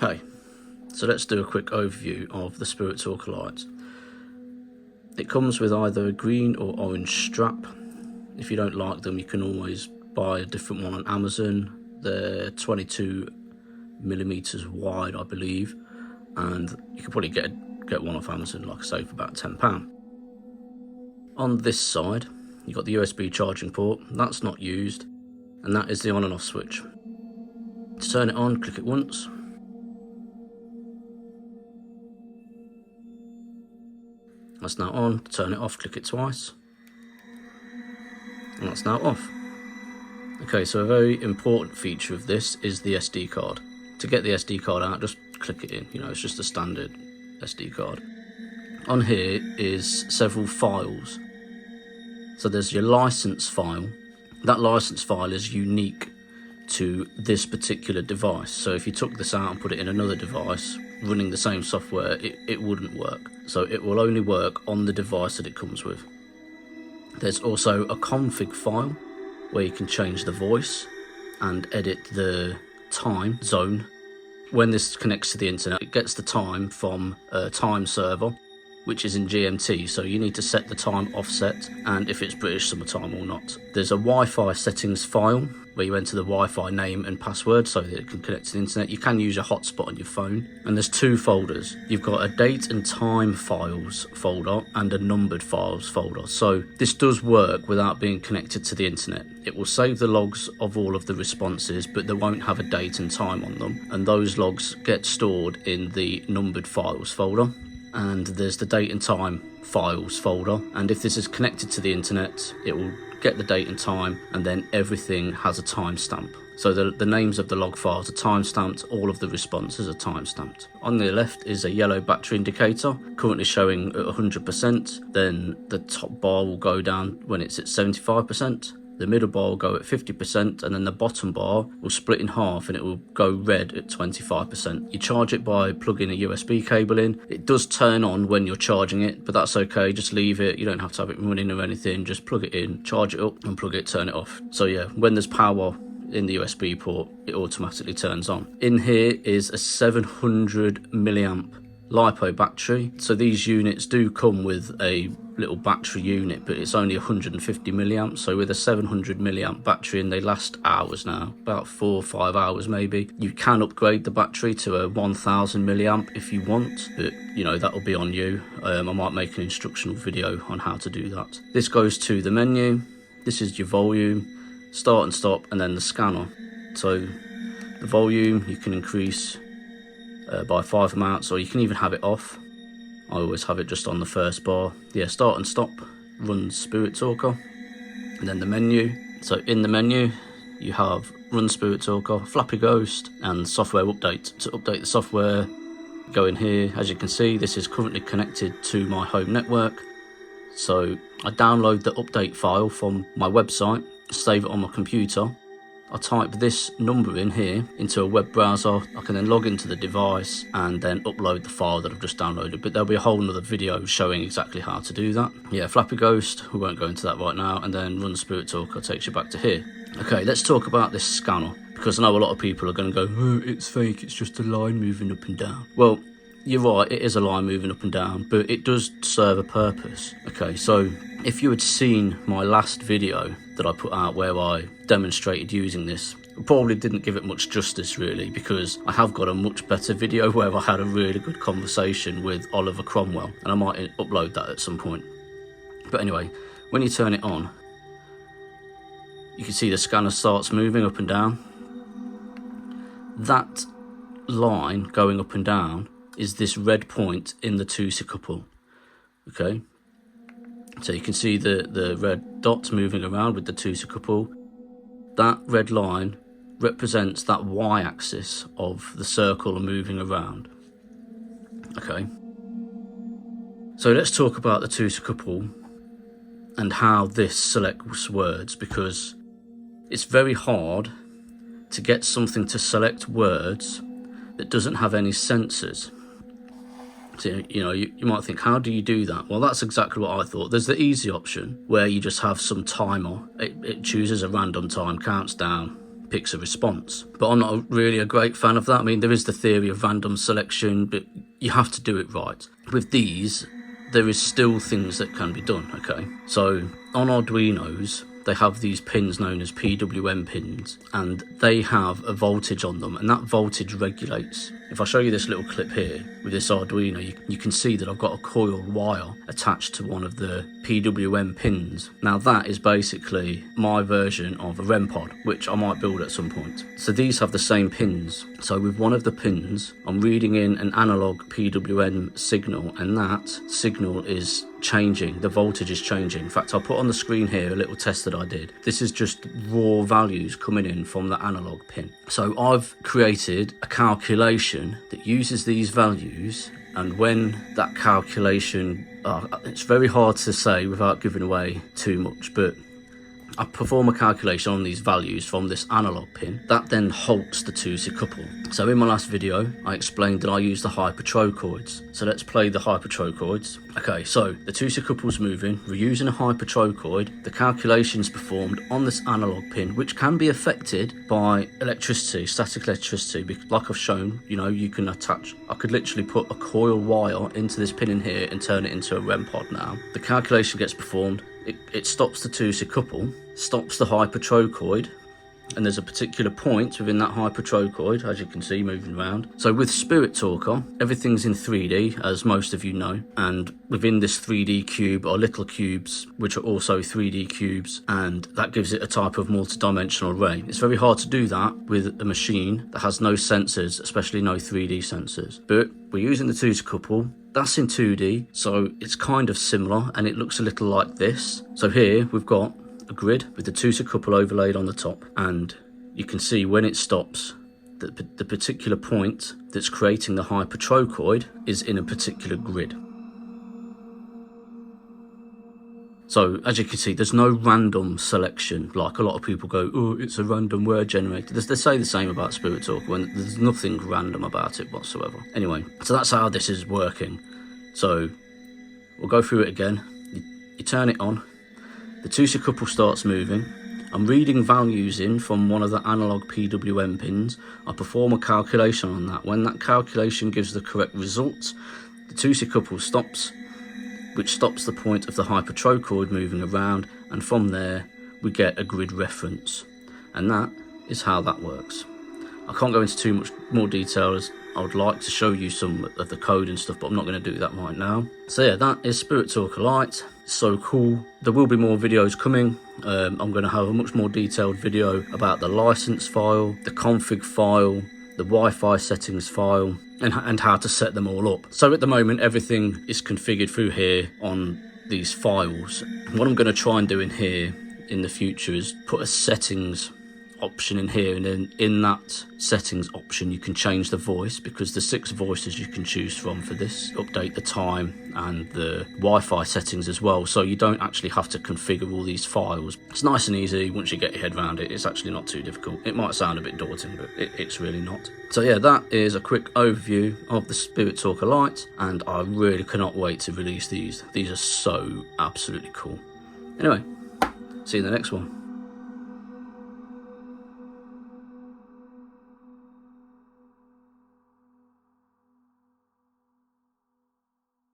Hey, so let's do a quick overview of the Spirit Talker Lite. It comes with either a green or orange strap. If you don't like them, you can always buy a different one on Amazon. They're 22mm wide, I believe, and you can probably get one off Amazon, like I say, for about £10. On this side, you've got the USB charging port. That's not used, and that is the on and off switch. To turn it on, click it once. That's now on. To turn it off, click it twice. And that's now off. Okay, so a very important feature of this is the SD card. To get the SD card out, just click it in. You know, it's just a standard SD card. On here is several files. So there's your license file. That license file is unique to this particular device. So if you took this out and put it in another device running the same software, it wouldn't work. So it will only work on the device that it comes with. There's also a config file where you can change the voice and edit the time zone. When this connects to the internet, it gets the time from a time server, which is in GMT, so you need to set the time offset and if it's British summertime or not. There's a Wi-Fi settings file where you enter the Wi-Fi name and password so that it can connect to the internet. You can use a hotspot on your phone. And there's two folders. You've got a date and time files folder and a numbered files folder. So this does work without being connected to the internet. It will save the logs of all of the responses, but they won't have a date and time on them. And those logs get stored in the numbered files folder. And there's the date and time files folder, and if this is connected to the internet, it will get the date and time, and then everything has a timestamp. So the names of the log files are timestamped, all of the responses are timestamped. On the left is a yellow battery indicator, currently showing at 100%, then the top bar will go down when it's at 75%. The middle bar will go at 50%, and then the bottom bar will split in half and it will go red at 25%. You charge it by plugging a USB cable in. It does turn on when you're charging it, but that's okay, just leave it. You don't have to have it running or anything, just plug it in, charge it up, unplug it, turn it off. So yeah, when there's power in the USB port, it automatically turns on. In here is a 700 milliamp LiPo battery. So these units do come with a little battery unit, but it's only 150 milliamps. So with a 700 milliamp battery, and they last hours now, about 4 or 5 hours maybe. You can upgrade the battery to a 1000 milliamp if you want, but you know, that'll be on you. I might make an instructional video on how to do that. This goes to the menu. This is your volume, start and stop, and then the scanner. So the volume you can increase by 5 amounts, or you can even have it off. I always have it just on the first bar. Yeah, start and stop runs Spirit Talker. And then the menu. So in the menu you have run Spirit Talker, Flappy Ghost, and software update. To update the software, go in here. As you can see, this is currently connected to my home network. So I download the update file from my website, save it on my computer. I type this number in here into a web browser. I can then log into the device and then upload the file that I've just downloaded, but there'll be a whole nother video showing exactly how to do that. Yeah, Flappy Ghost, we won't go into that right now, and then run Spirit Talker takes you back to here. Okay, let's talk about this scanner, because I know a lot of people are going to go, oh, it's fake, it's just a line moving up and down. Well, you're right, it is a line moving up and down, but it does serve a purpose. Okay, so if you had seen my last video that I put out where I demonstrated using this, I probably didn't give it much justice really, because I have got a much better video where I had a really good conversation with Oliver Cromwell, and I might upload that at some point. But anyway, when you turn it on, you can see the scanner starts moving up and down. That line going up and down is this red point in the two-C couple. Okay, so you can see the red dots moving around with the two-C couple. That red line represents that y-axis of the circle moving around. Okay, so let's talk about the two-C couple and how this selects words, because it's very hard to get something to select words that doesn't have any sensors. So, you know, you might think, how do you do that? Well, that's exactly what I thought. There's the easy option where you just have some timer. It chooses a random time, counts down, picks a response. But I'm not really a great fan of that. I mean, there is the theory of random selection, but you have to do it right. With these, there is still things that can be done, okay? So on Arduinos, they have these pins known as PWM pins, and they have a voltage on them, and that voltage regulates. If I show you this little clip here with this Arduino, you can see that I've got a coiled wire attached to one of the PWM pins. Now that is basically my version of a REM pod, which I might build at some point. So these have the same pins. So with one of the pins, I'm reading in an analog PWM signal, and that signal is changing, the voltage is changing. In fact, I'll put on the screen here a little test that I did. This is just raw values coming in from the analog pin. So I've created a calculation that uses these values, and when that calculation, it's very hard to say without giving away too much, but I perform a calculation on these values from this analog pin that then halts the 2C couple. So in my last video, I explained that I use the hypertrochoids. So let's play the hypertrochoids. Okay, so the 2C couple's moving, we're using a hypertrochoid, the calculation's performed on this analog pin, which can be affected by electricity, static electricity. Like I've shown, you know, you can attach, I could literally put a coil wire into this pin in here and turn it into a REM pod now. The calculation gets performed, it stops the 2C couple, stops the hypertrochoid, and there's a particular point within that hypertrochoid, as you can see, moving around. So with Spirit Talker, everything's in 3D, as most of you know, and within this 3D cube are little cubes, which are also 3D cubes, and that gives it a type of multi-dimensional array. It's very hard to do that with a machine that has no sensors, especially no 3D sensors. But we're using the 2C couple. That's in 2D, so it's kind of similar, and it looks a little like this. So here we've got a grid with the 2C couple overlaid on the top, and you can see when it stops that the particular point that's creating the hypertrochoid is in a particular grid. So as you can see, there's no random selection like a lot of people go, oh, it's a random word generator. They say the same about Spirit Talker when there's nothing random about it whatsoever. Anyway, so that's how this is working. So we'll go through it again. You turn it on, the 2C couple starts moving. I'm reading values in from one of the analog PWM pins. I perform a calculation on that. When that calculation gives the correct result, the 2C couple stops, which stops the point of the hypertrochoid moving around, and from there we get a grid reference, and that is how that works. I can't go into too much more detail, as I would like to show you some of the code and stuff, but I'm not going to do that right now. So yeah, that is Spirit Talker Lite. It's so cool. There will be more videos coming. I'm going to have a much more detailed video about the license file, the config file, the Wi-Fi settings file, and how to set them all up. So at the moment, everything is configured through here on these files. What I'm going to try and do in here in the future is put a settings option in here, and then in that settings option you can change the voice, because there's 6 voices you can choose from for this. Update the time and the Wi-Fi settings as well, so you don't actually have to configure all these files. It's nice and easy once you get your head around it. It's actually not too difficult. It might sound a bit daunting, but it's really not. So yeah, that is a quick overview of the Spirit Talker Lite, and I really cannot wait to release these. These are so absolutely cool. Anyway, see you in the next one.